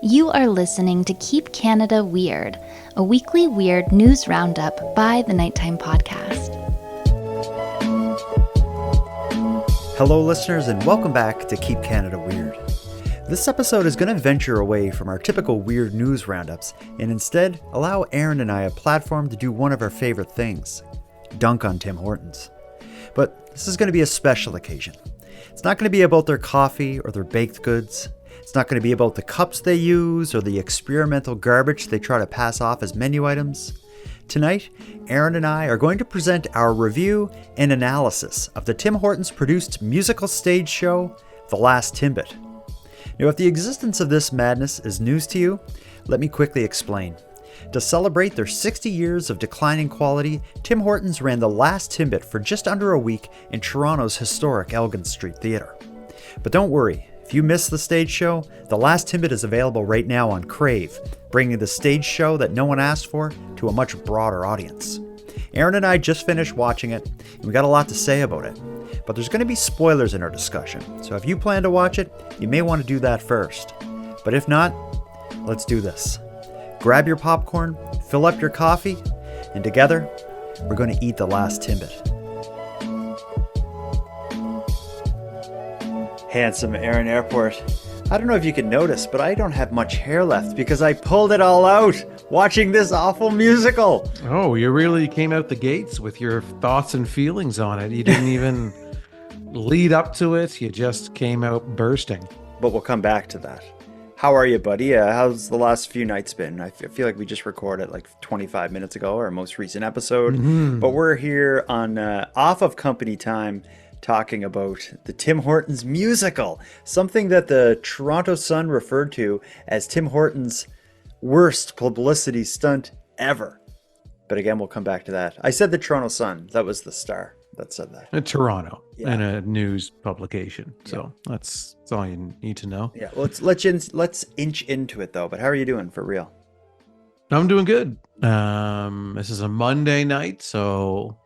You are listening to Keep Canada Weird, a weekly weird news roundup by the Nighttime Podcast. Hello, listeners, and welcome back to Keep Canada Weird. This episode is going to venture away from our typical weird news roundups and instead allow Aaron and I a platform to do one of our favorite things, dunk on Tim Hortons. But this is going to be a special occasion. It's not going to be about their coffee or their baked goods. It's not going to be about the cups they use or the experimental garbage they try to pass off as menu items. Tonight, Aaron and I are going to present our review and analysis of the Tim Hortons produced musical stage show, The Last Timbit. Now, if the existence of this madness is news to you, let me quickly explain. To celebrate their 60 years of declining quality, Tim Hortons ran The Last Timbit for just under a week in Toronto's historic Elgin Street Theatre. But don't worry, if you missed the stage show, The Last Timbit is available right now on Crave, bringing the stage show that no one asked for to a much broader audience. Aaron and I just finished watching it, and we got a lot to say about it. But there's going to be spoilers in our discussion, so if you plan to watch it, you may want to do that first. But if not, let's do this. Grab your popcorn, fill up your coffee, and together, we're going to eat The Last Timbit. Handsome Aaron Airport. I don't know if you can notice, but I don't have much hair left because I pulled it all out watching this awful musical. Oh, you really came out the gates with your thoughts and feelings on it. You didn't even lead up to it. You just came out bursting. But we'll come back to that. How are you, buddy? How's the last few nights been? I feel like we just recorded like 25 minutes ago, our most recent episode. But we're here on off of company time talking about the Tim Hortons musical, something that the Toronto Sun referred to as Tim Hortons' worst publicity stunt ever. But again, we'll come back to that. I said the Toronto Sun. That was the Star that said that. Toronto, Yeah. and a news publication. So that's all you need to know. Yeah, well, let's inch into it though. But how are you doing for real? I'm doing good. This is a Monday night, so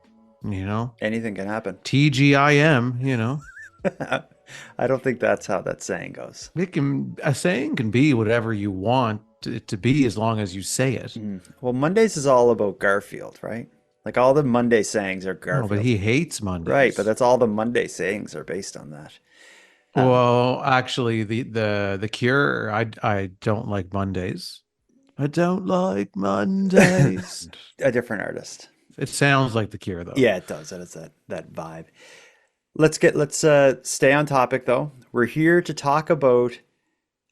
Anything can happen. TGIM. I don't think that's how that saying goes. A saying can be whatever you want it to be as long as you say it. Well, Mondays is all about Garfield, right? Like all the Monday sayings are Garfield. Oh, but he hates Mondays. Right, but that's all the Monday sayings are based on that. Well, actually, the Cure, I don't like Mondays. I don't like Mondays. A different artist. It sounds like the Cure, though. Yeah, it does. It is that vibe. Let's stay on topic though. We're here to talk about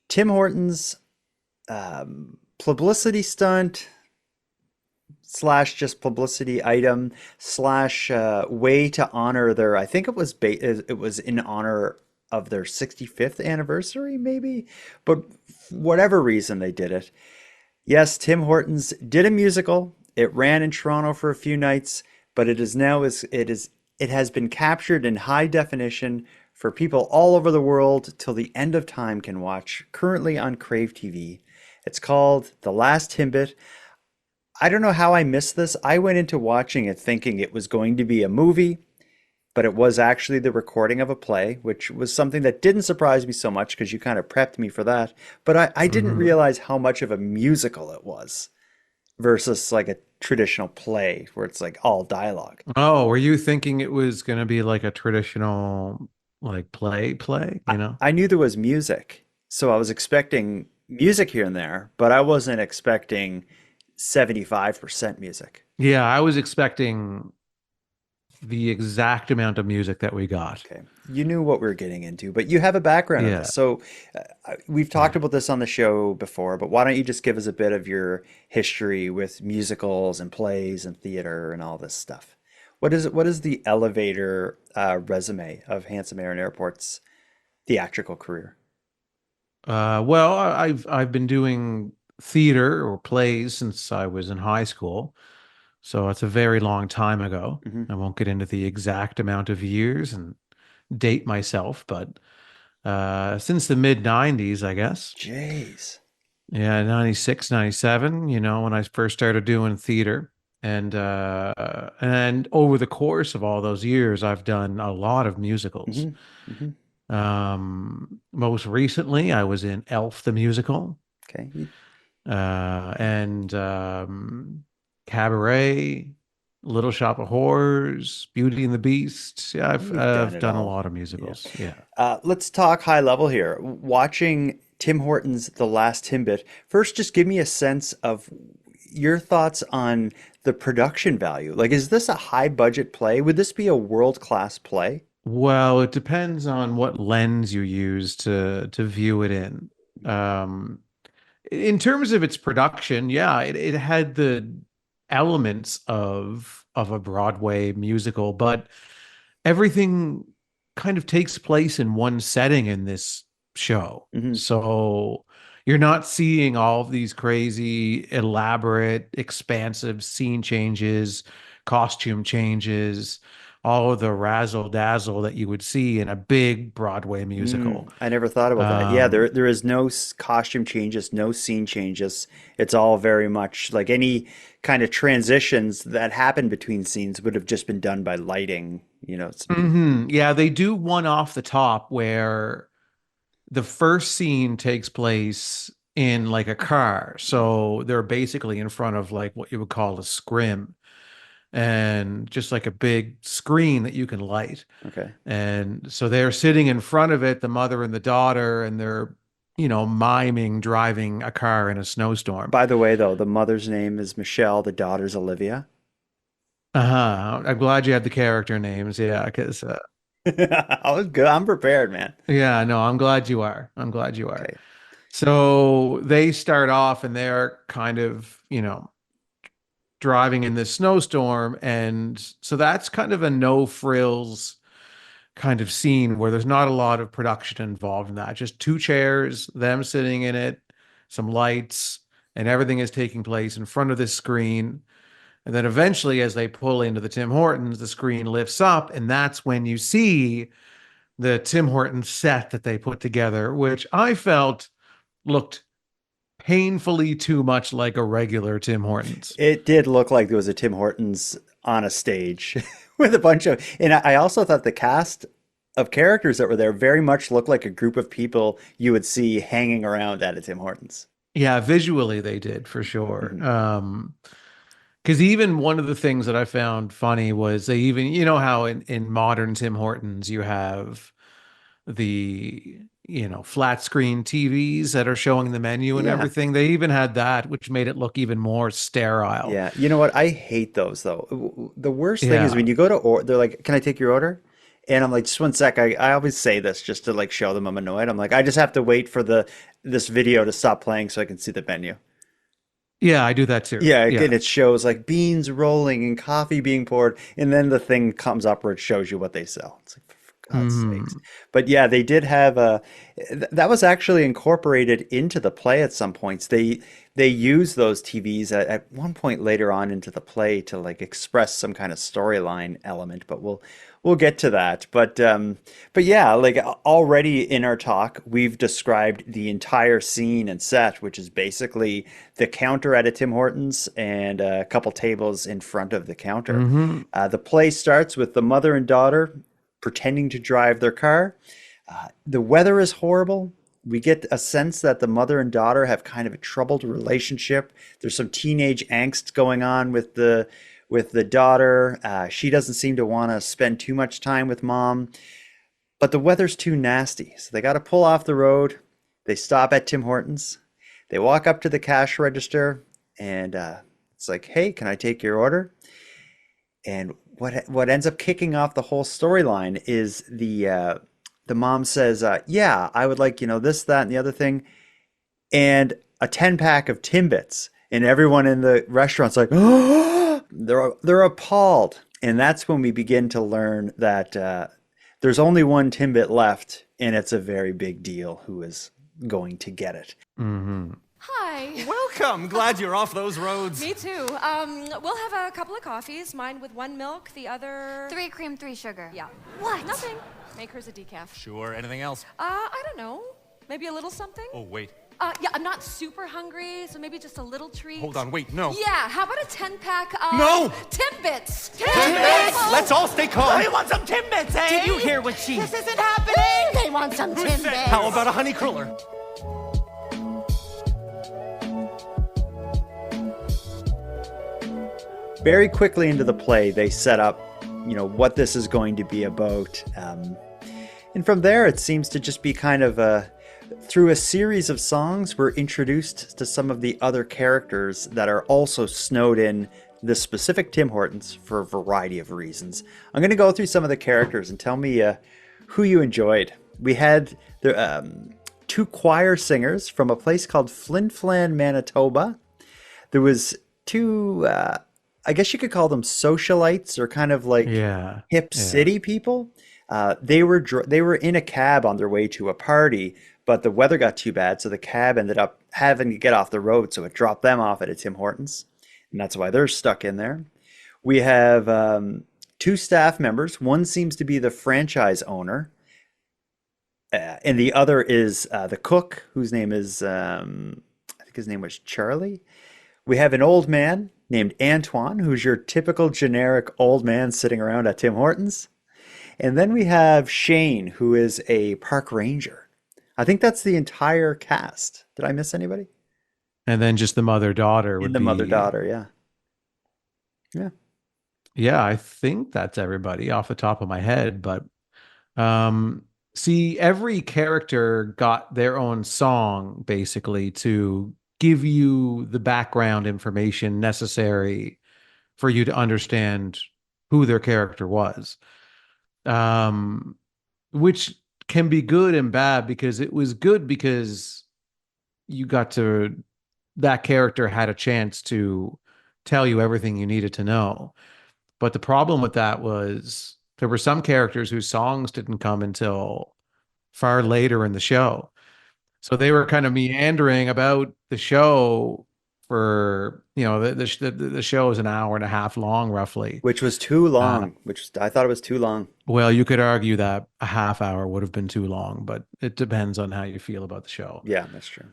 Tim Hortons publicity stunt / just publicity item / way to honor their, I think it was in honor of their 65th anniversary maybe, but for whatever reason they did it. Yes, Tim Hortons did a musical. It ran in Toronto for a few nights, but it has been captured in high definition for people all over the world till the end of time can watch, currently on Crave TV. It's called The Last Timbit. I don't know how I missed this. I went into watching it thinking it was going to be a movie, but it was actually the recording of a play, which was something that didn't surprise me so much because you kind of prepped me for that. But I didn't realize how much of a musical it was versus like a traditional play where it's like all dialogue. Oh, were you thinking it was going to be like a traditional like play, I knew there was music, so I was expecting music here and there, but I wasn't expecting 75% music. Yeah, I was expecting the exact amount of music that we got. Okay. You knew what we were getting into, but you have a background in Yeah. this. So we've talked about this on the show before, but why don't you just give us a bit of your history with musicals and plays and theater and all this stuff? What is the elevator resume of Handsome Aaron Airport's theatrical career? Well, I've been doing theater or plays since I was in high school. So it's a very long time ago. I won't get into the exact amount of years and date myself, but since the mid 90s, I guess. Jeez. Yeah, 96, 97, when I first started doing theater. And over the course of all those years, I've done a lot of musicals. Most recently, I was in Elf the Musical. Okay. And Cabaret, Little Shop of Horrors, Beauty and the Beast. Yeah, You've done I've it done a all. lot of Yeah. musicals. Yeah. Let's talk high level here. Watching Tim Hortons' The Last Timbit, first, just give me a sense of your thoughts on the production value. Like, is this a high budget play? Would this be a world-class play? Well, it depends on what lens you use to view it in. Um, in terms of its production, yeah, it had the elements of a Broadway musical, but everything kind of takes place in one setting in this show. Hmm. So you're not seeing all of these crazy, elaborate, expansive scene changes, costume changes, all of the razzle dazzle that you would see in a big Broadway musical. I never thought about that. Yeah, Um, there is no costume changes, no scene changes. It's all very much like any kind of transitions that happen between scenes would have just been done by lighting, you know. Yeah, they do one off the top where the first scene takes place in like a car. So they're basically in front of like what you would call a scrim and just like a big screen that you can light. Okay. And so they're sitting in front of it, the mother and the daughter, and they're, miming driving a car in a snowstorm. By the way, though, the mother's name is Michelle, the daughter's Olivia. Uh-huh. I'm glad you had the character names. Yeah, because I was good. I'm prepared, man. yeah, no, I'm glad you are. I'm glad you are. Okay. So they start off and they're kind of, driving in this snowstorm. And so that's kind of a no frills kind of scene where there's not a lot of production involved in that. Just two chairs, them sitting in it, some lights, and everything is taking place in front of this screen. And then eventually, as they pull into the Tim Hortons, the screen lifts up, and that's when you see the Tim Hortons set that they put together, which I felt looked painfully too much like a regular Tim Hortons. It did look like there was a Tim Hortons on a stage with a bunch of, and I also thought the cast of characters that were there very much looked like a group of people you would see hanging around at a Tim Hortons. Yeah, visually they did for sure. Mhm. Because even one of the things that I found funny was they even, how in modern Tim Hortons you have the, flat screen TVs that are showing the menu and Yeah. everything. They even had that, which made it look even more sterile. Yeah. You know what? I hate those though. The worst thing is Yeah. when you go to or they're like, "Can I take your order?" And I'm like, "Just one sec." I always say this just to like show them I'm annoyed. I'm like, "I just have to wait for this video to stop playing so I can see the menu." Yeah, I do that too. Yeah, Yeah. again, it shows like beans rolling and coffee being poured, and then the thing comes up where it shows you what they sell. It's like, for God's sakes. Mhm. But yeah, they did have that was actually incorporated into the play at some points. They use those TVs at one point later on into the play to like express some kind of storyline element, but we'll get to that. But yeah, like already in our talk, we've described the entire scene and set, which is basically the counter at a Tim Hortons and a couple tables in front of the counter. Mhm. The play starts with the mother and daughter pretending to drive their car. The weather is horrible. We get a sense that the mother and daughter have kind of a troubled relationship. There's some teenage angst going on with the daughter. She doesn't seem to want to spend too much time with mom, but the weather's too nasty. So they got to pull off the road. They stop at Tim Hortons. They walk up to the cash register and it's like, "Hey, can I take your order?" And what ends up kicking off the whole storyline is the mom says, "Yeah, I would like, this, that, and the other thing, and a 10-pack of Timbits." And everyone in the restaurant's like, "Oh," they're appalled. And that's when we begin to learn that there's only one Timbit left, and it's a very big deal who is going to get it. Mhm. Hi. Welcome. Glad you're off those roads. Me too. We'll have a couple of coffees. Mine with 1 milk, the other... 3 cream, 3 sugar. Yeah. What? Nothing. Make hers a decaf. Sure. Anything else? I don't know. Maybe a little something? Oh, wait. Yeah, I'm not super hungry, so maybe just a little treat. Hold on. Wait. No. Yeah, how about a 10-pack of... No! Timbits! Timbits! Let's all stay calm. We want some Timbits, eh? Did you hear what she... This isn't happening! They want some Timbits! How about a honey cruller? very quickly into the play, they set up, what this is going to be about. And from there, it seems to just be kind of through a series of songs, we're introduced to some of the other characters that are also snowed in this specific Tim Hortons for a variety of reasons. I'm going to go through some of the characters and tell me who you enjoyed. We had two choir singers from a place called Flin Flan, Manitoba. There was two, I guess you could call them socialites or kind of like hip city people. They were in a cab on their way to a party, but the weather got too bad, so the cab ended up having to get off the road, so it dropped them off at a Tim Hortons, and that's why they're stuck in there. We have two staff members. One seems to be the franchise owner, and the other is the cook, whose name is, I think his name was Charlie. We have an old man named Antoine, who's your typical generic old man sitting around at Tim Hortons. And then we have Shane, who is a park ranger. I think that's the entire cast. Did I miss anybody? And then just the mother-daughter would be... mother-daughter, yeah. Yeah. Yeah, I think that's everybody off the top of my head. But see, every character got their own song, basically, to give you the background information necessary for you to understand who their character was. Which can be good and bad, because it was good because that character had a chance to tell you everything you needed to know. But the problem with that was there were some characters whose songs didn't come until far later in the show. So they were kind of meandering about the show for, the show is an hour and a half long, roughly. Which was too long, I thought it was too long. Well, you could argue that a half hour would have been too long, but it depends on how you feel about the show. Yeah, that's true.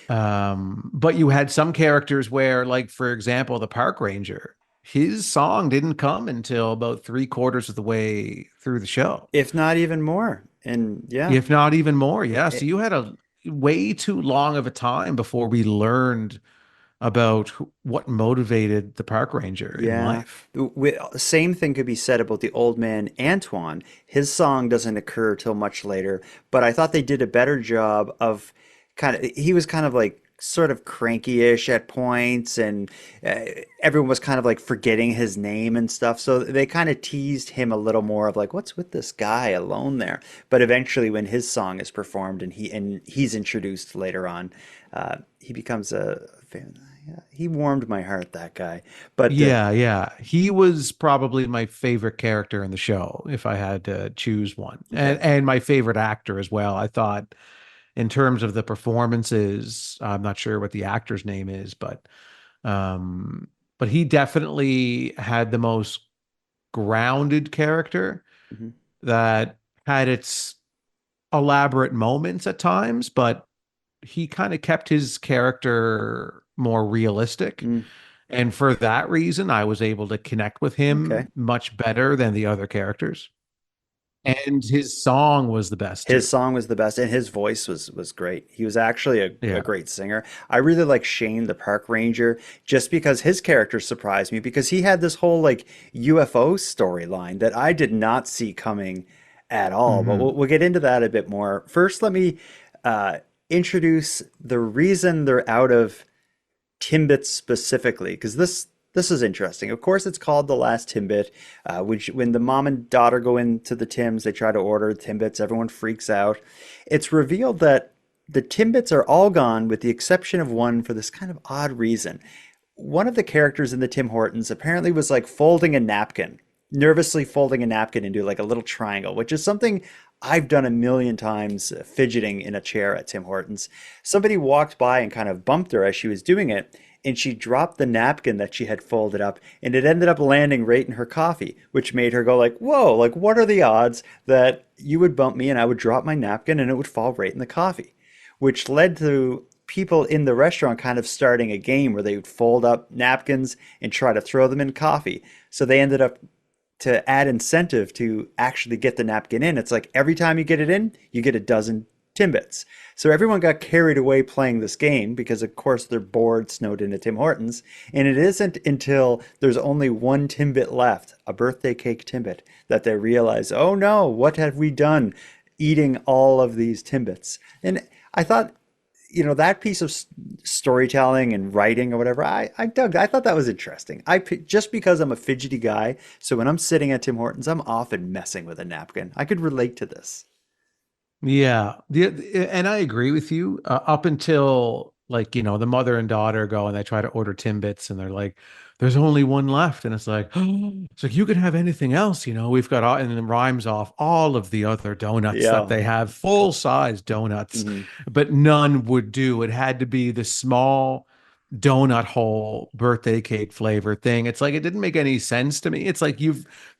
But you had some characters where, like, for example, the park ranger, his song didn't come until about 3/4 of the way through the show. If not even more. And yeah. If not even more, yeah. So you had a way too long of a time before we learned about what motivated the park ranger in life. Same thing could be said about the old man Antoine. His song doesn't occur till much later, but I thought they did a better job of he was kind of like sort of cranky-ish at points, and everyone was kind of like forgetting his name and stuff. So they kind of teased him a little more of like, what's with this guy alone there? But eventually when his song is performed and he's introduced later on, he becomes a fan. He warmed my heart, that guy. But he was probably my favorite character in the show if I had to choose one. And my favorite actor as well. I thought, in terms of the performances, I'm not sure what the actor's name is, but he definitely had the most grounded character that had its elaborate moments at times, but he kind of kept his character more realistic. And for that reason, I was able to connect with him much better than the other characters. And his song was the best. His song was the best, and his voice was great. He was actually a great singer. I really like Shane, the park ranger, just because his character surprised me, because he had this whole like UFO storyline that I did not see coming at all. But we'll get into that a bit more. First, let me introduce the reason they're out of Timbit specifically, because this is interesting. Of course, it's called The Last Timbit, which when the mom and daughter go into the Tims, they try to order Timbits. Everyone freaks out. It's revealed that the Timbits are all gone with the exception of one for this kind of odd reason. One of the characters in the Tim Hortons apparently was like nervously folding a napkin into like a little triangle, which is something I've done a million times, fidgeting in a chair at Tim Hortons. Somebody walked by and kind of bumped her as she was doing it, and she dropped the napkin that she had folded up, and it ended up landing right in her coffee, which made her go like, whoa, like what are the odds that you would bump me and I would drop my napkin and it would fall right in the coffee? Which led to people in the restaurant kind of starting a game where they would fold up napkins and try to throw them in coffee. So they ended up, to add incentive to actually get the napkin in, it's like every time you get it in, you get a dozen Timbits. So everyone got carried away playing this game because, of course, they're bored, snowed into Tim Hortons. And it isn't until there's only one Timbit left, a birthday cake Timbit, that they realize, oh no, what have we done eating all of these Timbits? And I thought, that piece of storytelling and writing or whatever, I dug. I thought that was interesting. Just because I'm a fidgety guy, so when I'm sitting at Tim Hortons, I'm often messing with a napkin. I could relate to this. Yeah, and I agree with you. Up until like the mother and daughter go and they try to order Timbits, and they're like, "There's only one left," and it's like, it's like you can have anything else. We've got and it rhymes off all of the other donuts that Yeah. they have, full size donuts, Hmm. but none would do. It had to be the small donut hole birthday cake flavor thing. It's like it didn't make any sense to me. It's like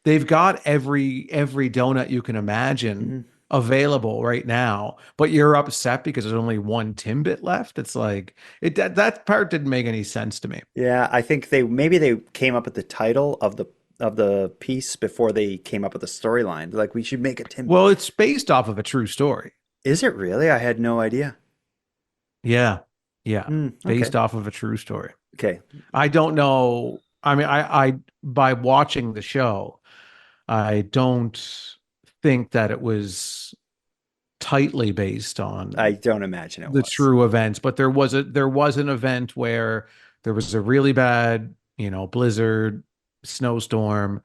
they've got every donut you can imagine Hmm. available right now, but you're upset because there's only one Timbit left. It's like that part didn't make any sense to me. Yeah, I think they came up with the title of the piece before they came up with the storyline. Like, we should make a Timbit. Well, it's based off of a true story. Is it really? I had no idea. Yeah. Yeah. Okay. Based off of a true story. Okay. I don't know. I mean, I by watching the show, I don't think that it was tightly based I on don't imagine it the was. true events, but there was an event where there was a really bad, blizzard, snowstorm,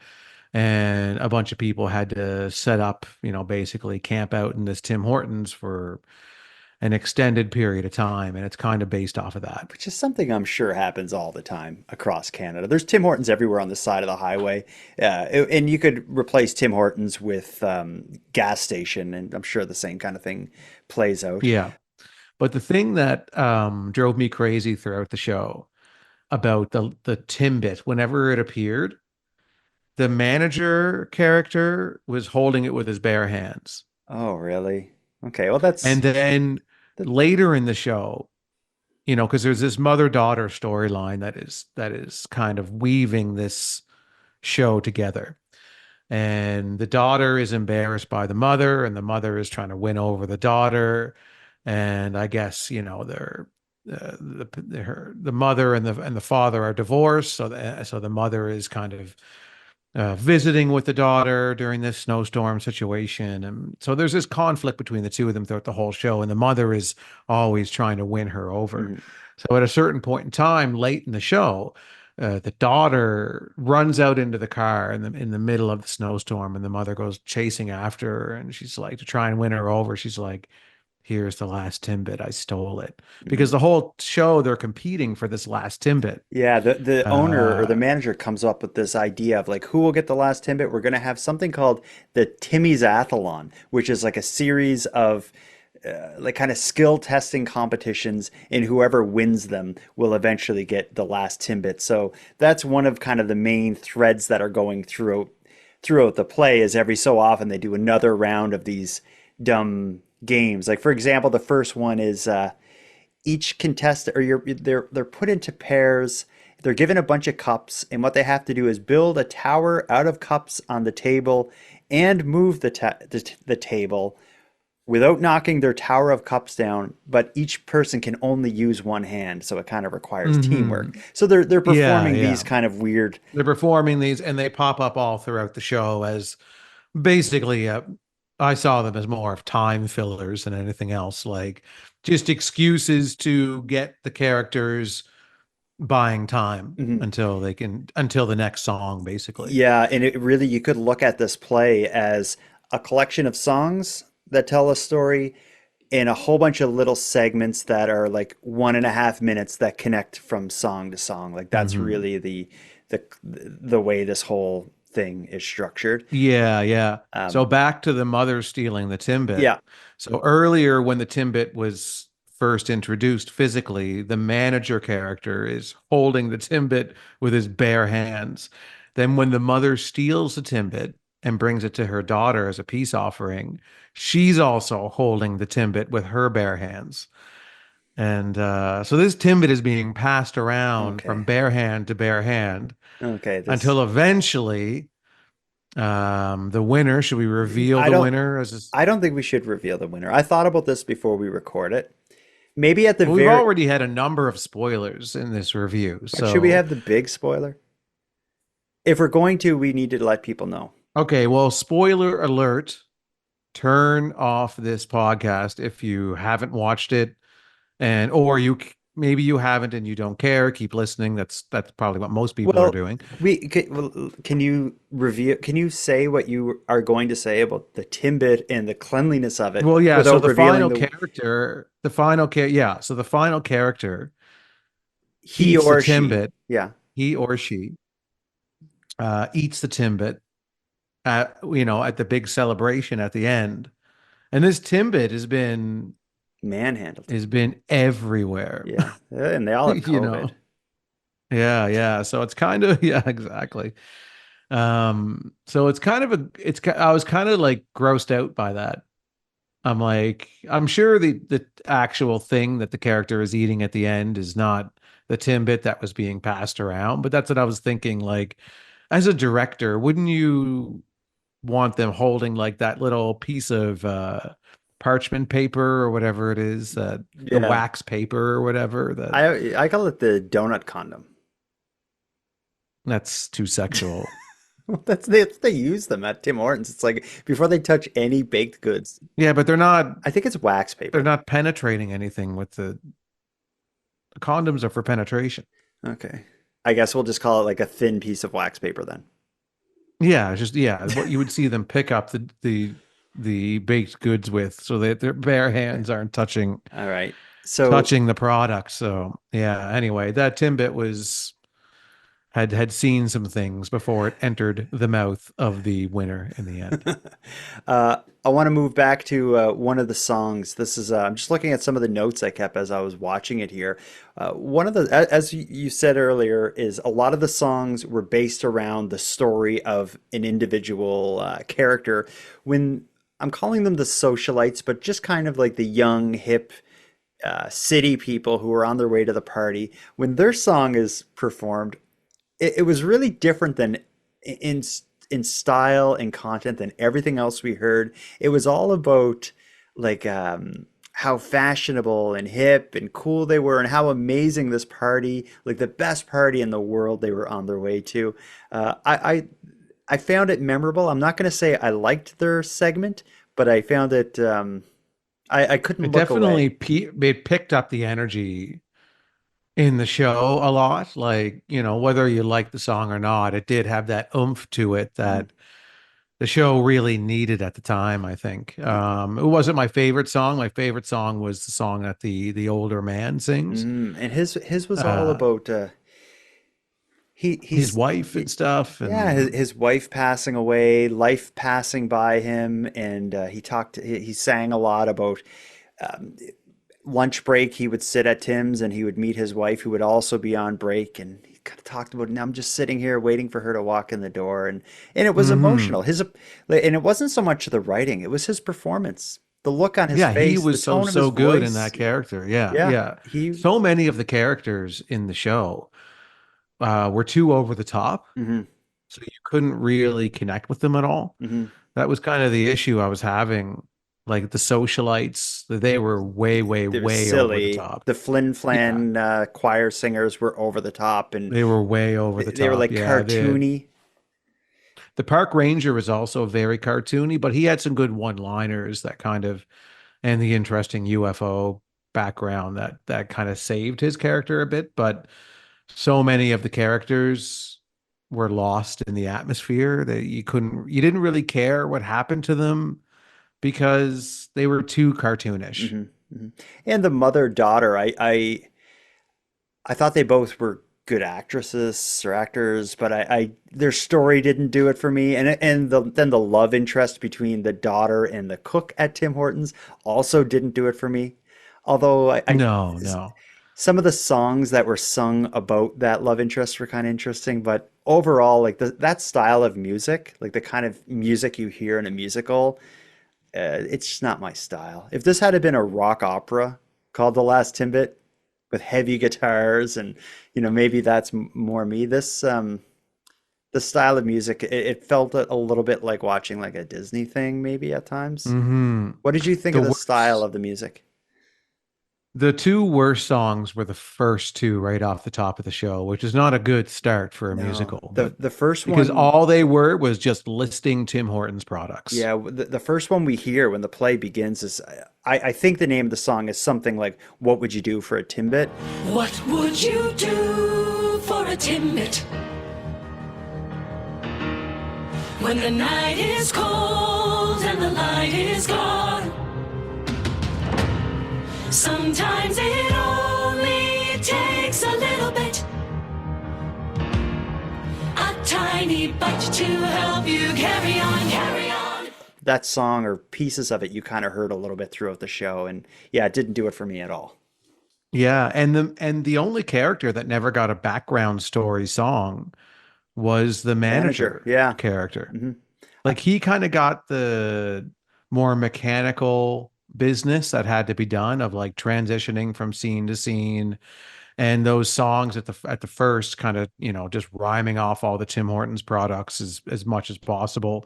and a bunch of people had to set up, basically camp out in this Tim Hortons for an extended period of time, and it's kind of based off of that. Which is something I'm sure happens all the time across Canada. There's Tim Hortons everywhere on the side of the highway. And you could replace Tim Hortons with gas station, and I'm sure the same kind of thing plays out. Yeah. But the thing that drove me crazy throughout the show about the Timbit, whenever it appeared, the manager character was holding it with his bare hands. Oh, really? Okay. Well, And then that, later in the show, because there's this mother-daughter storyline that is kind of weaving this show together. And the daughter is embarrassed by the mother, and the mother is trying to win over the daughter. And I guess, the mother and the father are divorced, so the mother is kind of visiting with the daughter during this snowstorm situation. And so there's this conflict between the two of them throughout the whole show, and the mother is always trying to win her over. mhm. So at a certain point in time, late in the show, the daughter runs out into the car in the middle of the snowstorm, and the mother goes chasing after her, and she's like, to try and win her over, she's like, "Here's the last Timbit. I stole it." Because the whole show they're competing for this last Timbit. Yeah, the owner or the Uh, manager comes up with this idea of like, who will get the last Timbit? We're going to have something called the Timmy's Athlon, which is like a series of like kind of skill testing competitions, and whoever wins them will eventually get the last Timbit. So that's one of kind of the main threads that are going throughout the play. Is every so often they do another round of these dumb games. Like, for example, the first one is each contestant, or they're put into pairs. They're given a bunch of cups, and what they have to do is build a tower out of cups on the table and move the table without knocking their tower of cups down. But each person can only use one hand, so it kind of requires teamwork. mhm. So they're Yeah, performing these yeah. kind of weird. They're performing these, and they pop up all throughout the show as basically, I saw them as more of time fillers than anything else, like just excuses to get the characters buying time Mhm. until the next song, basically. Yeah, and it really, you could look at this play as a collection of songs that tell a story and a whole bunch of little segments that are like 1.5 minutes that connect from song to song. Like, that's Hmm. really the way this whole thing is structured. Yeah, yeah. So Um, back to the mother stealing the Timbit. yeah. So earlier, when the Timbit was first introduced physically, the manager character is holding the Timbit with his bare hands. Then, when the mother steals the Timbit and brings it to her daughter as a peace offering, she's also holding the Timbit with her bare hands. And so this Timbit is being passed around from Okay. bare hand to bare hand Okay. This. until eventually The winner, should we reveal I the don't winner as a, I don't think we should reveal the winner. I thought about this before we record it. Maybe at the well, we've very already had a number of spoilers in this review. but should we So, have the big spoiler? If we're going to, we need to let people know. okay, well, spoiler alert. Turn off this podcast if you haven't watched it, and or maybe you haven't and you don't care. Keep listening. That's probably what most people are Well, doing. can you review? Can you say what you are going to say about the Timbit and the cleanliness of it Well, yeah. So without the revealing final character, yeah. So the final character he eats the or she? Timbit. Yeah, He or she eats the Timbit at the big celebration at the end. And this Timbit manhandled. has been everywhere. Yeah, and they all have You know. COVID. Yeah, yeah. So it's kind of yeah, exactly. So it's kind of I was kind of like grossed out by that. I'm like, I'm sure the actual thing that the character is eating at the end is not the Timbit that was being passed around, but that's what I was thinking. Like, as a director, wouldn't you want them holding like that little piece of parchment paper or whatever it is, the Yeah, wax paper or whatever that I call it the donut condom. that's too sexual. They use them at Tim Hortons. It's like before they touch any baked goods. Yeah, but I think it's wax they're paper. not penetrating anything with the condoms are for penetration. Okay. I guess we'll just call it like a thin piece of wax paper then. Yeah, it's just yeah, what you would see them pick up the baked goods with, so that their bare hands aren't All right. So touching the product. So yeah. Anyway, that Timbit had seen some things before it entered the mouth of the winner in the end. I want to move back to one of the songs. This is I'm just looking at some of the notes I kept as I was watching it here. One of the, as you said earlier, is a lot of the songs were based around the story of an individual character. When I'm calling them the socialites, but just kind of like the young, hip city people who are on their way to the party. When their song is performed, it was really different than in in style and content than everything else we heard. It was all about like how fashionable and hip and cool they were and how amazing this party, like the best party in the world they were on their way to. I found it memorable. I'm not going to say I liked their segment, but I found it I couldn't It look definitely away. it picked up the energy in the show a lot. Like, whether you like the song or not, it did have that oomph to it Mhm. that the show really needed at the time, I think. It wasn't my favorite song. My favorite song was the song that the older man sings. And his was all Uh, about his he's wife and stuff. yeah, And his wife passing away, life passing by him, and he sang a lot about um, lunch break. He would sit at Tim's and he would meet his wife, who would also be on break, and he kind of talked about, "Now I'm just sitting here waiting for her to walk in the door," and it was mhm. emotional. And it wasn't so much the writing; it was his performance, the look on his Yeah, he face, the was so tone of his so good in voice. that character. Yeah, Yeah, yeah. he. So many of the characters in the show were too over the top, Hmm. so you couldn't really connect with them at all. Hmm. That was kind of the issue I was having. Like the socialites, they were way, way, They were way over the silly. top. The Flin Yeah, Flan choir singers were over the top, and they were way over the they were top. like Yeah, cartoony. the park ranger was also very cartoony, but he had some good one-liners that kind of and the interesting UFO background that kind of saved his character a bit. But so many of the characters were lost in the atmosphere that you didn't really care what happened to them because they were too cartoonish. Hmm. Hmm. And the mother daughter, I thought they both were good actresses or actors, but I their story didn't do it for me. Then the love interest between the daughter and the cook at Tim Hortons also didn't do it for me. Although No, no. some of the songs that were sung about that love interest were kind of interesting, but overall, like that style of music, like the kind of music you hear in a musical, it's just not my style. If this had been a rock opera called The Last Timbit with heavy guitars and maybe that's more me. the style of music, it felt a little bit like watching like a Disney thing, maybe at times. Hmm. What did you think The of the style worst, of the music? the two worst songs were the first two right off the top of the show, which is not a good start for a No, musical, the but the first because one, all they were was just listing Tim Hortons products. yeah, the first one we hear when the play begins is, I think the name of the song is something like "What Would You Do for a Timbit?" What would you do for a Timbit? When the night is cold and the light is gone. Sometimes it only takes a little bit, a tiny bite to help you carry on, carry on. That song or pieces of it you kind of heard a little bit throughout the show, and yeah, it didn't do it for me at all. Yeah, and the only character that never got a background story song was the Manager, manager yeah. character. Hmm. Like he kind of got the more mechanical business that had to be done of like transitioning from scene to scene, and those songs at the first kind of, just rhyming off all the Tim Hortons products as much as possible.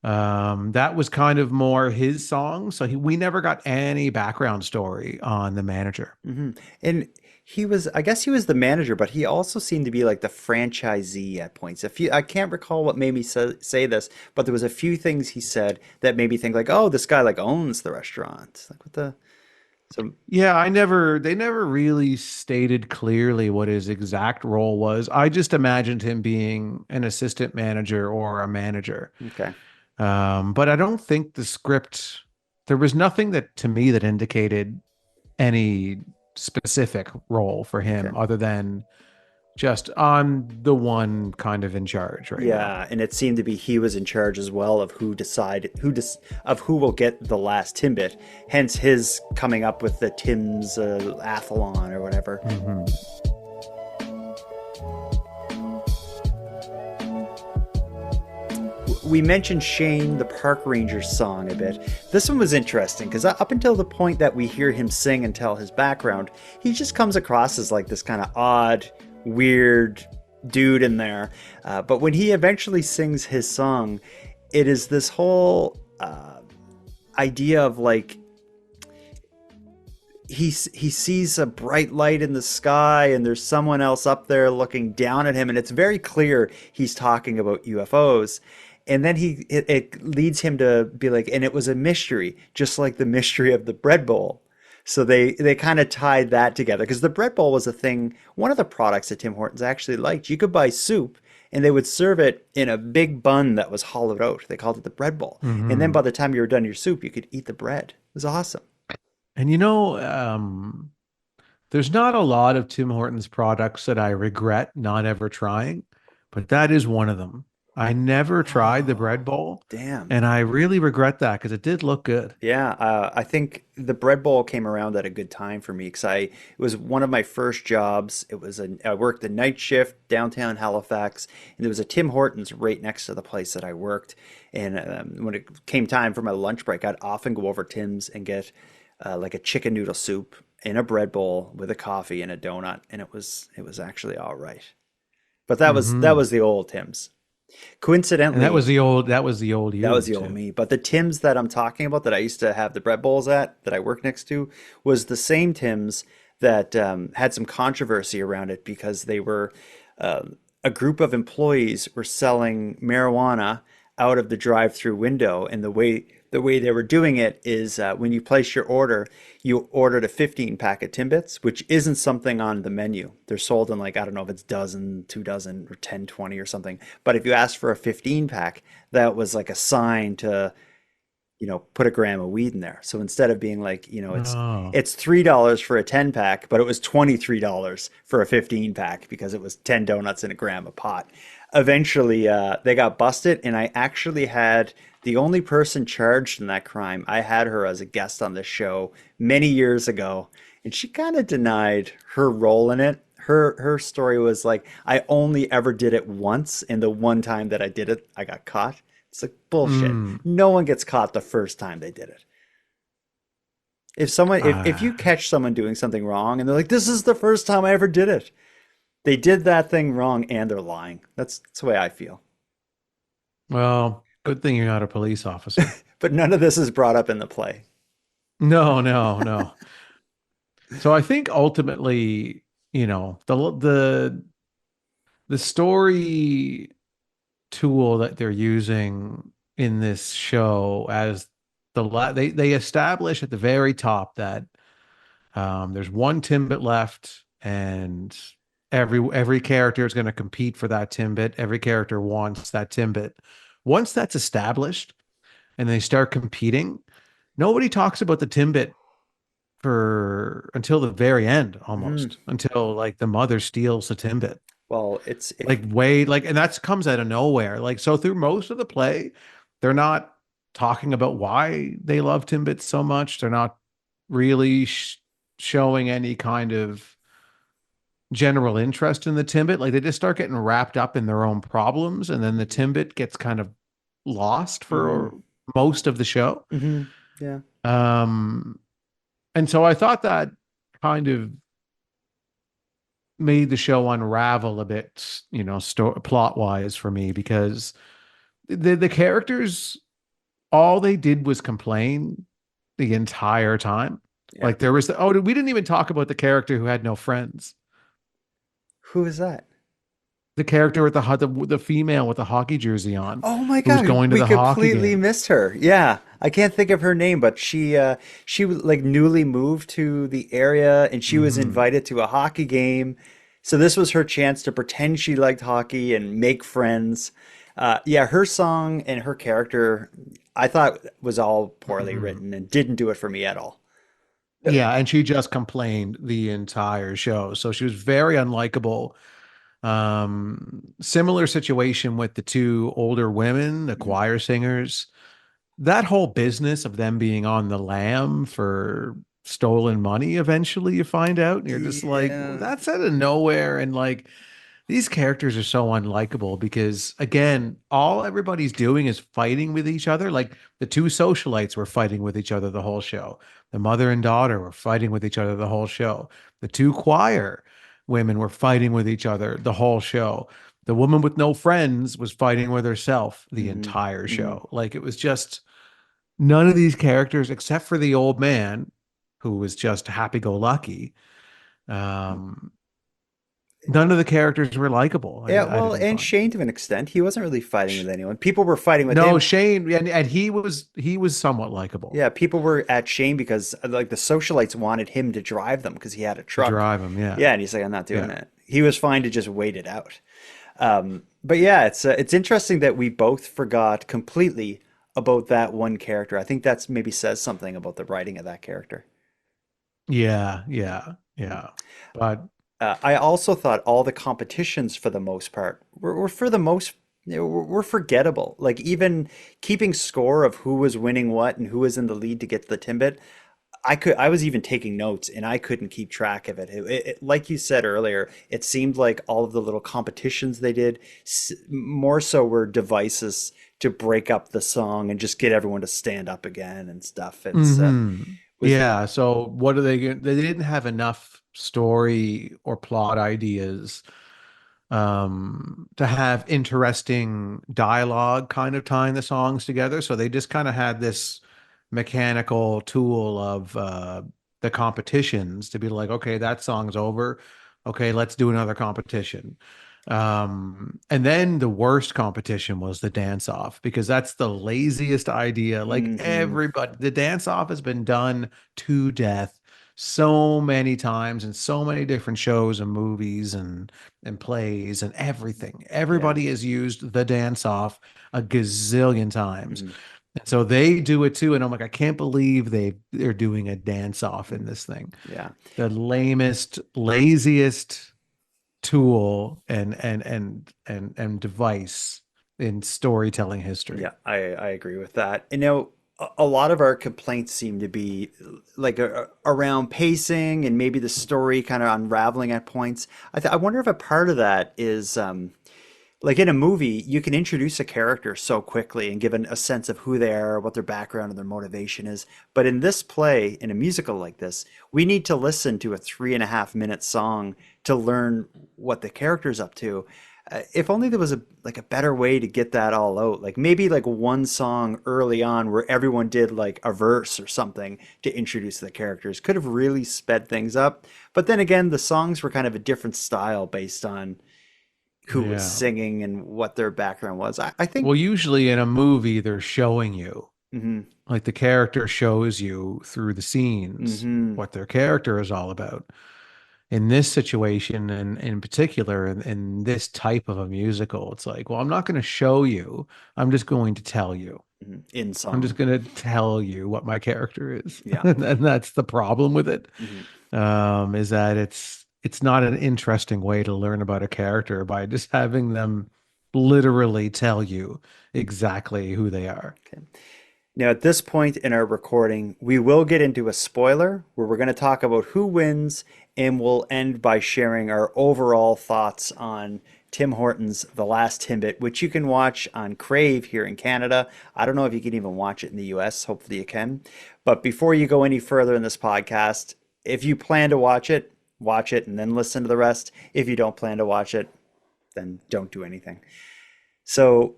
That was kind of more his song. So we never got any background story on the manager. Hmm. And he was, I guess he was the manager, but he also seemed to be like the franchisee at points. A few, I can't recall what made me say this, but there was a few things he said that made me think like, oh, this guy like owns the restaurant. Like what the, so Yeah, they never really stated clearly what his exact role was. I just imagined him being an assistant manager or a manager. okay. But I don't think there was nothing that to me that indicated any specific role for him Okay. other than just I'm the one kind of in charge right now. Yeah, and it seemed to be he was in charge as well of of who will get the last Timbit. Hence his coming up with the Tim's athlon or whatever. Mhm. We mentioned Shane, the park ranger song a bit. This one was interesting because up until the point that we hear him sing and tell his background, he just comes across as like this kind of odd, weird dude in there. But when he eventually sings his song, it is this whole idea of like he sees a bright light in the sky and there's someone else up there looking down at him, and it's very clear he's talking about UFOs. And then it leads him to be like, and it was a mystery, just like the mystery of the bread bowl. So they kind of tied that together because the bread bowl was a thing, one of the products that Tim Hortons actually liked. You could buy soup and they would serve it in a big bun that was hollowed out. They called it the bread bowl. And then Mhm. by the time you were done your soup, you could eat the bread. It was awesome. And there's not a lot of Tim Hortons products that I regret not ever trying, but that is one of them. I never tried the bread Oh, bowl, damn. and I really regret that because it did look good. Yeah, I think the bread bowl came around at a good time for me because it was one of my first jobs. I worked the night shift downtown Halifax, and there was a Tim Hortons right next to the place that I worked. And when it came time for my lunch break, I'd often go over Tim's and get like a chicken noodle soup in a bread bowl with a coffee and a donut, and it was actually all right. But that was Hmm. the old Tim's. And Coincidentally, that was the old that was you the old too. me. But the Tim's that I'm talking about that I used to have the bread bowls at, that I work next to, was the same Tim's that had some controversy around it because they were a group of employees were selling marijuana out of the drive-through window, and the way they were doing it is when you place your order, you ordered a 15 pack of Timbits, which isn't something on the menu. They're sold in like, I don't know if it's dozen, 2 dozen, or 10, 20 or something. But if you asked for a 15 pack, that was like a sign to, put a gram of weed in there. So instead of being like, it's Oh. it's $3 for a 10 pack, but it was $23 for a 15 pack because it was 10 donuts and a gram of pot. Eventually, they got busted, and I actually had the only person charged in that crime. I had her as a guest on this show many years ago, and she kind of denied her role in it. Her story was like, I only ever did it once, and the one time that I did it, I got caught. It's like bullshit. Mm. No one gets caught the first time they did it. If you Ah. catch someone doing something wrong and they're like, this is the first time I ever did it. They did that thing wrong and they're lying. That's the way I feel. Well, good thing you're not a police officer. But none of this is brought up in the play. No, no, no. So I think ultimately, the story tool that they're using in this show as they establish at the very top that there's one Timbit left, and every character is going to compete for that Timbit. Every character wants that Timbit. Once that's established and they start competing, nobody talks about the Timbit for until the very end, Mhm. almost until like the mother steals the Timbit. Well, it's if Like way like, and that comes out of nowhere. Like, so through most of the play, they're not talking about why they love Timbits so much. They're not really showing any kind of general interest in the Timbit. Like, they just start getting wrapped up in their own problems, and then the Timbit gets kind of lost hmm for most of the show. hmm yeah. Um, and so I thought that kind of made the show unravel a bit, plot wise for me, because the characters, all they did was complain the entire time. Yeah. Like, there was we didn't even talk about the character who had no friends. Who is that? The character with the female with the hockey jersey on, Oh my who was God, going to we the hockey completely game. missed her. Yeah, I can't think of her name, but she was like newly moved to the area and she was Hmm. invited to a hockey game. So this was her chance to pretend she liked hockey and make friends. Yeah, her song and her character, I thought was all poorly Hmm. written and didn't do it for me at all. Yeah, and she just complained the entire show, so she was very unlikable. Similar situation with the two older women, the Mhm. choir singers. That whole business of them being on the lam for stolen money, eventually you find out, and you're just like, well, Yeah. that's out of nowhere. And like, these characters are so unlikable because, again, all everybody's doing is fighting with each other. Like, the two socialites were fighting with each other the whole show. The mother and daughter were fighting with each other the whole show. The two choir women were fighting with each other the whole show. The woman with no friends was fighting with herself the hmm entire hmm show. Like, it was just none of these characters, except for the old man, who was just happy-go-lucky. Um, None of the characters were likable. Yeah, I well, didn't and find. Shane to an extent, he wasn't really fighting with anyone. People were fighting with No, him. Shane, and he was somewhat likable Yeah, people were at Shane because like the socialites wanted him to drive them because he had a to truck. drive him. Yeah, Yeah, and he's like, I'm not doing yeah, it. He was fine to just wait it out. But yeah, it's interesting that we both forgot completely about that one character. I think that's maybe says something about the writing of that character. yeah, yeah, yeah. But I also thought all the competitions for the most part were for the most were forgettable. Like even keeping score of who was winning what and who was in the lead to get to the Timbit. I was even taking notes and I couldn't keep track of it. Like you said earlier, it seemed like all of the little competitions they did more so were devices to break up the song and just get everyone to stand up again and stuff. Was yeah. So what are they didn't have enough story or plot ideas to have interesting dialogue kind of tying the songs together. So they just kind of had this mechanical tool of the competitions to be like, okay, that song's over. Okay, let's do another competition. And then the worst competition was the dance off, because that's the laziest idea. Like, hmm everybody, the dance off has been done to death so many times in so many different shows and movies and plays and everything. yeah. Everybody has used the dance off a gazillion times. hmm And so they do it too. And I'm like, I can't believe they're doing a dance off in this thing. Yeah. The lamest, laziest tool and device in storytelling history. Yeah, I agree with that. And a lot of our complaints seem to be like around pacing and maybe the story kind of unraveling at points. I wonder if a part of that is like in a movie, you can introduce a character so quickly and give a sense of who they are, what their background and their motivation is. But in this play, in a musical like this, we need to listen to a 3.5 minute song to learn what the character's up to. If only there was a better way to get that all out. Like maybe like one song early on where everyone did like a verse or something to introduce the characters could have really sped things up. But then again, the songs were kind of a different style based on who was Yeah. singing and what their background was. I think. Well, usually in a movie, they're showing you, Mhm, like the character shows you through the scenes mhm, what their character is all about. In this situation, and in particular, in this type of a musical, it's like, well, I'm not going to show you. I'm just going to tell you. mhm. In I'm just song. going to tell you what my character is. Yeah. And that's the problem with it, Mhm. is that it's not an interesting way to learn about a character by just having them literally tell you exactly who they are. Now, at this point in our recording, we will get into a spoiler where we're going to talk about who wins, and we'll end by sharing our overall thoughts on Tim Hortons' The Last Timbit, which you can watch on Crave here in Canada. I don't know if you can even watch it in the US. Hopefully you can. But before you go any further in this podcast, if you plan to watch it and then listen to the rest. If you don't plan to watch it, then don't do anything. So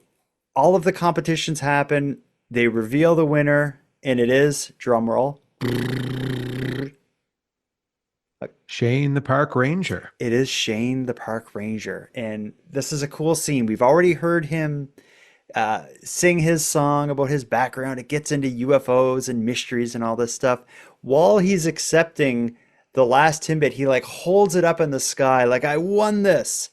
all of the competitions happen. They reveal the winner, and it is, drumroll, Shane the Park Ranger. it is Shane the Park Ranger. And this is a cool scene. We've already heard him sing his song about his background. It gets into UFOs and mysteries and all this stuff. While he's accepting the last Timbit, he like holds it up in the sky like, I won this.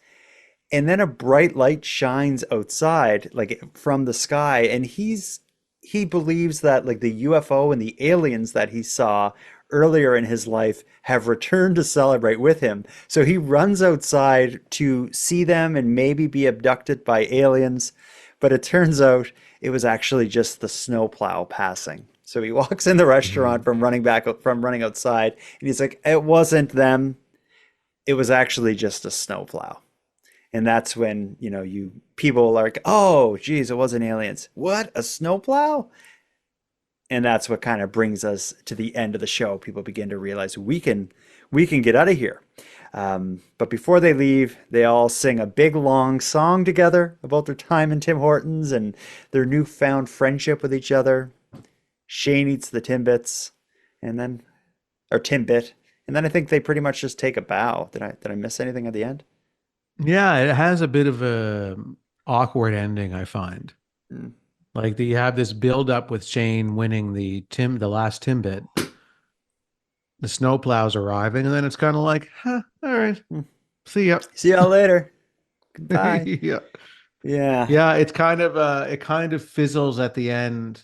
And then a bright light shines outside, like from the sky, and he believes that like the UFO and the aliens that he saw earlier in his life have returned to celebrate with him. So he runs outside to see them and maybe be abducted by aliens, but it turns out it was actually just the snowplow passing. So he walks in the restaurant from running outside, and he's like, it wasn't them. It was actually just a snowplow. And that's when, people are like, oh, geez, it wasn't aliens. What? A snowplow? And that's what kind of brings us to the end of the show. People begin to realize we can get out of here. But before they leave, they all sing a big long song together about their time in Tim Hortons and their newfound friendship with each other. Shane eats the Timbits, or Timbit, and then I think they pretty much just take a bow. Did I miss anything at the end? Yeah, it has a bit of a awkward ending, I find. Mm. Like you have this build up with Shane winning the last Timbit, the snowplows arriving, and then it's kind of like, huh, all right, see ya. See y'all later. Goodbye. Yeah. Yeah. Yeah, it kind of fizzles at the end.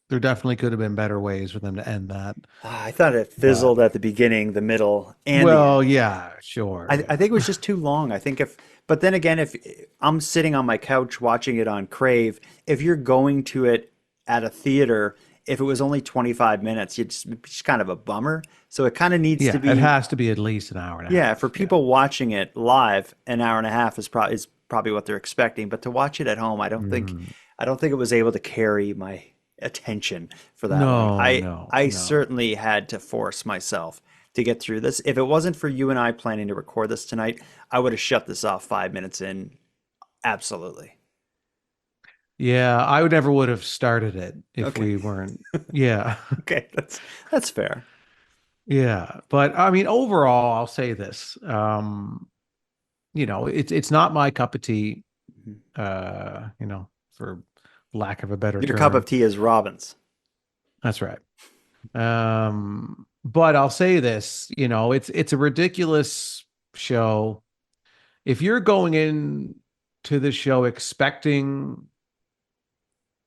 There definitely could have been better ways for them to end that. I thought it fizzled at the beginning, the middle, and the Well, end. yeah, sure. I think it was just too long. I think but then again, if I'm sitting on my couch watching it on Crave, if you're going to it at a theater, if it was only 25 minutes, it's just kind of a bummer. So it kind of needs Yeah, to be, it has to be at least an hour and a yeah, half. for people watching it live, an hour and a half is probably what they're expecting. But to watch it at home, I don't think it was able to carry my attention for that long. I No. certainly had to force myself to get through this. If it wasn't for you and I planning to record this tonight, I would have shut this off 5 minutes in. Absolutely. Yeah, I would have started it if Okay. we weren't. Yeah. Okay, that's fair. Yeah. But I mean, overall, I'll say this. It's not my cup of tea, for lack of a better Your term. cup of tea is Robin's. That's right. But I'll say this, it's a ridiculous show. If you're going in to the show expecting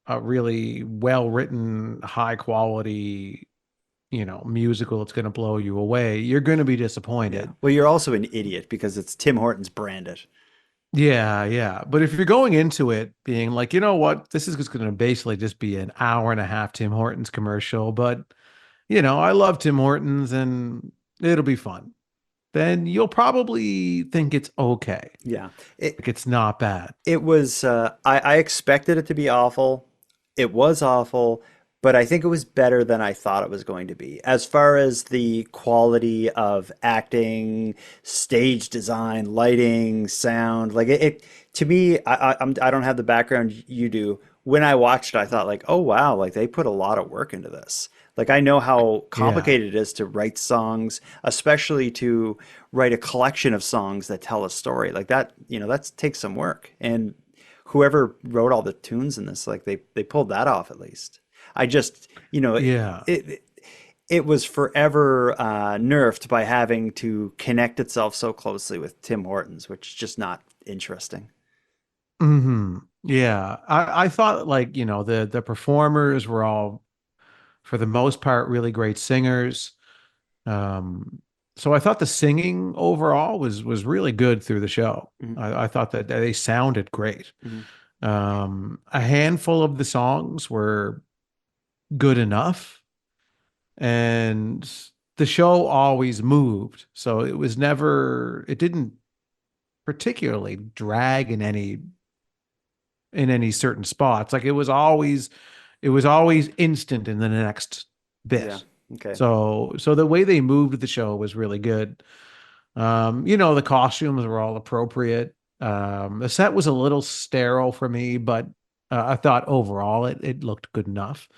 a really well-written, high-quality, musical that's going to blow you away, you're going to be disappointed. Well, you're also an idiot because it's Tim Hortons branded. Yeah. But if you're going into it being like, you know what, this is just going to basically just be an hour and a half Tim Hortons commercial, but I love Tim Hortons and it'll be fun. then you'll probably think it's okay. Yeah. It Like it's not bad. it was I expected it to be awful. It was awful, but I think it was better than I thought it was going to be. As far as the quality of acting, stage design, lighting, sound, like it to me, I don't have the background you do. When I watched it, I thought like, oh wow, like they put a lot of work into this. Like I know how Yeah. complicated it is to write songs, especially to write a collection of songs that tell a story. Like that, that takes some work. And whoever wrote all the tunes in this, like they pulled that off at least. I just, Yeah. it was forever nerfed by having to connect itself so closely with Tim Hortons, which is just not interesting. Yeah. I thought like, the performers were all for the most part really great singers. Um, so I thought the singing overall was really good through the show. Mhm, I thought that they sounded great. mhm. A handful of the songs were good enough, and the show always moved. So it didn't particularly drag in any certain spots. Like it was always instant in the next Yeah. bit. Okay. So the way they moved the show was really good. The costumes were all appropriate. The set was a little sterile for me, but I thought overall it looked good enough.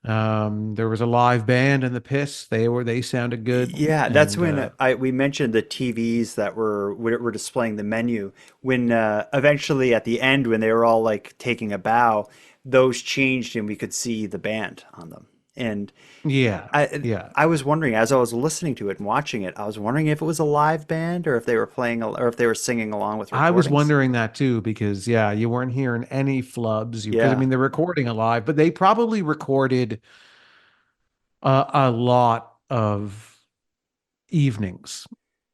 There was a live band in the piss. They sounded good. Yeah, that's And when we mentioned the TVs that were displaying the menu. When eventually at the end, when they were all like taking a bow, those changed and we could see the band on them. And yeah, I yeah. I was wondering as I was listening to it and watching it, I was wondering if it was a live band or if they were playing or if they were singing along with I was recordings. wondering that too because yeah, you weren't hearing any flubs. Because I Yeah, mean they're recording a live, but they probably recorded a lot of evenings.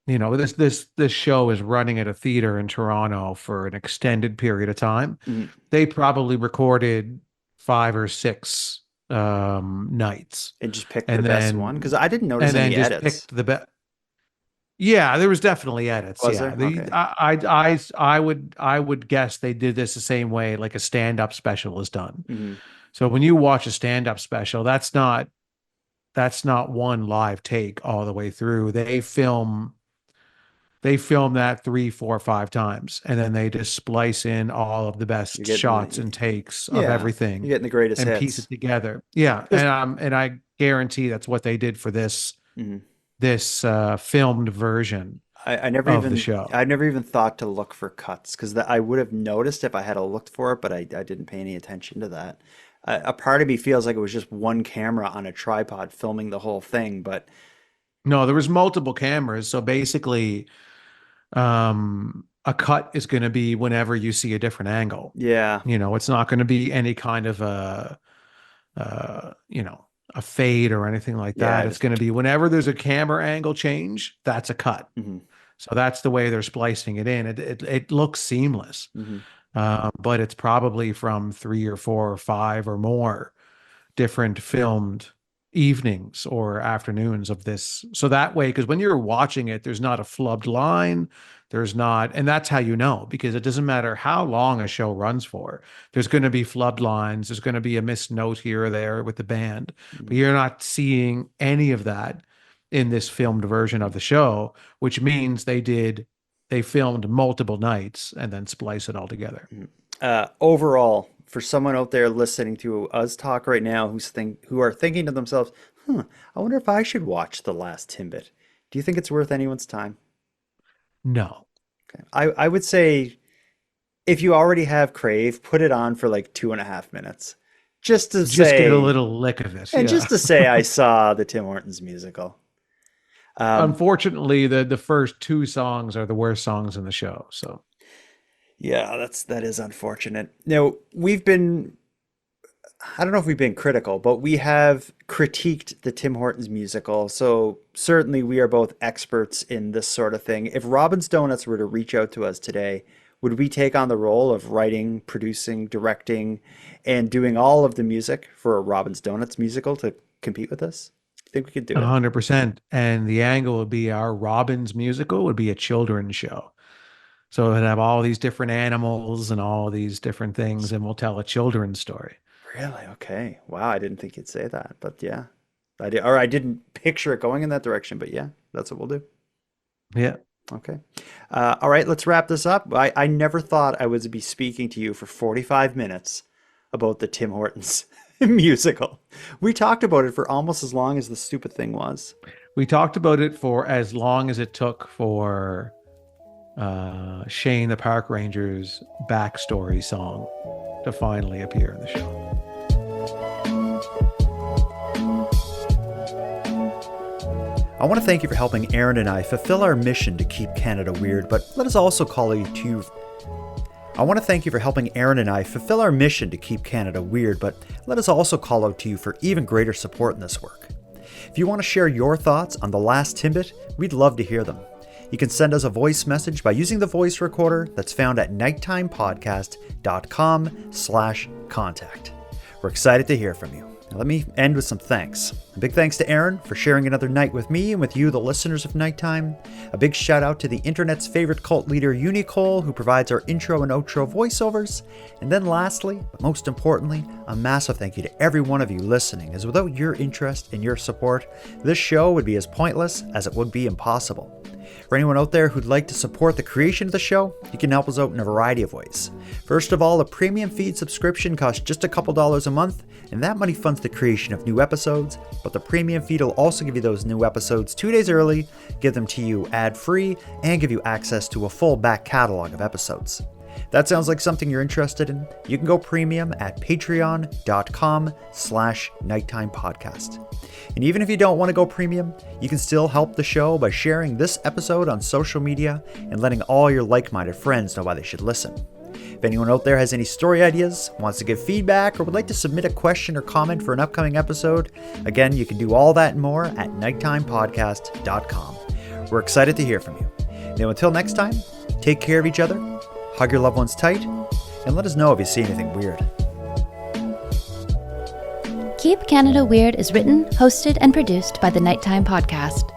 This show is running at a theater in Toronto for an extended period of time. mhm. They probably recorded 5 or 6 nights, And just picked the and best one then because I didn't notice and then any just edits. picked the best. Yeah, there was definitely edits. Was Yeah, there? Okay. I would guess they did this the same way like a stand-up special is done. Hmm. So when you watch a stand-up special, that's not one live take all the way through. They film that 3, 4, 5 times, and then they just splice in all of the You're best getting shots the and takes of yeah, you're everything getting the greatest and piece hits. it together. Yeah, 'Cause- and I guarantee that's what they did for this mhm. this filmed version I never of the even show. I never even thought to look for cuts because I would have noticed if I had looked for it, but I didn't pay any attention to that. A part of me feels like it was just one camera on a tripod filming the whole thing, but No, there was multiple cameras, so basically, a cut is going to be whenever you see a different angle. yeah, It's not going to be any kind of uh, you know, a fade or anything like yeah, that. I It's just going to be whenever there's a camera angle change, that's a cut. hmm So that's the way they're splicing it in. It looks seamless, hmm but it's probably from 3 or 4 or 5 or more different filmed evenings or afternoons of this. So that way, because when you're watching it, there's not a flubbed line. There's not, and that's how you know, because it doesn't matter how long a show runs for. There's going to be flubbed lines. There's going to be a missed note here or there with the band, but you're not seeing any of that in this filmed version of the show, which means they filmed multiple nights and then splice it all together. Overall, for someone out there listening to us talk right now who are thinking to themselves, I wonder if I should watch The Last Timbit. Do you think it's worth anyone's time? No, I would say if you already have Crave, put it on for like 2.5 minutes. Just to just get a say, little lick of this. and Yeah. just to say I saw the Tim Hortons musical. Um, Unfortunately, the first 2 songs are the worst songs in the show. So yeah, that is unfortunate. Now, we've been I don't know if we've been critical, but we have critiqued the Tim Hortons musical. So certainly we are both experts in this sort of thing. If Robin's Donuts were to reach out to us today, would we take on the role of writing, producing, directing, and doing all of the music for a Robin's Donuts musical to compete with us? I think we could do it. 100%. And the angle would be our Robbins musical would be a children's show. So it'd have all these different animals and all these different things, and we'll tell a children's story. Really? Okay. Wow, I didn't think you'd say that, but yeah. I didn't picture it going in that direction, but yeah, that's what we'll do. Yeah. Okay. All right, let's wrap this up. I never thought I would be speaking to you for 45 minutes about the Tim Hortons musical. We talked about it for almost as long as the stupid thing was. We talked about it for as long as it took for Shane the Park Ranger's backstory song to finally appear in the show. I want to thank you for helping Aaron and I fulfill our mission to keep Canada weird, but let us also call you to... I want to thank you for helping Aaron and I fulfill our mission to keep Canada weird, but let us also call out to you for even greater support in this work. If you want to share your thoughts on The Last Timbit, we'd love to hear them. You can send us a voice message by using the voice recorder that's found at nighttimepodcast.com/contact. We're excited to hear from you. Now let me end with some thanks. A big thanks to Aaron for sharing another night with me and with you, the listeners of Nighttime. A big shout out to the internet's favorite cult leader, Unicole, who provides our intro and outro voiceovers. And then lastly, but most importantly, a massive thank you to every one of you listening, as without your interest and your support, this show would be as pointless as it would be impossible. For anyone out there who'd like to support the creation of the show, you can help us out in a variety of ways. First of all, a premium feed subscription costs just a couple dollars a month, and that money funds the creation of new episodes, but the premium feed will also give you those new episodes 2 days early, give them to you ad-free, and give you access to a full back catalog of episodes. That sounds like something you're interested in? You can go premium at patreon.com/nighttimepodcast. And even if you don't want to go premium, you can still help the show by sharing this episode on social media and letting all your like-minded friends know why they should listen. If anyone out there has any story ideas, wants to give feedback, or would like to submit a question or comment for an upcoming episode, again, you can do all that and more at nighttimepodcast.com. We're excited to hear from you. Now until next time, take care of each other, hug your loved ones tight, and let us know if you see anything weird. Keep Canada Weird is written, hosted, and produced by the Nighttime Podcast.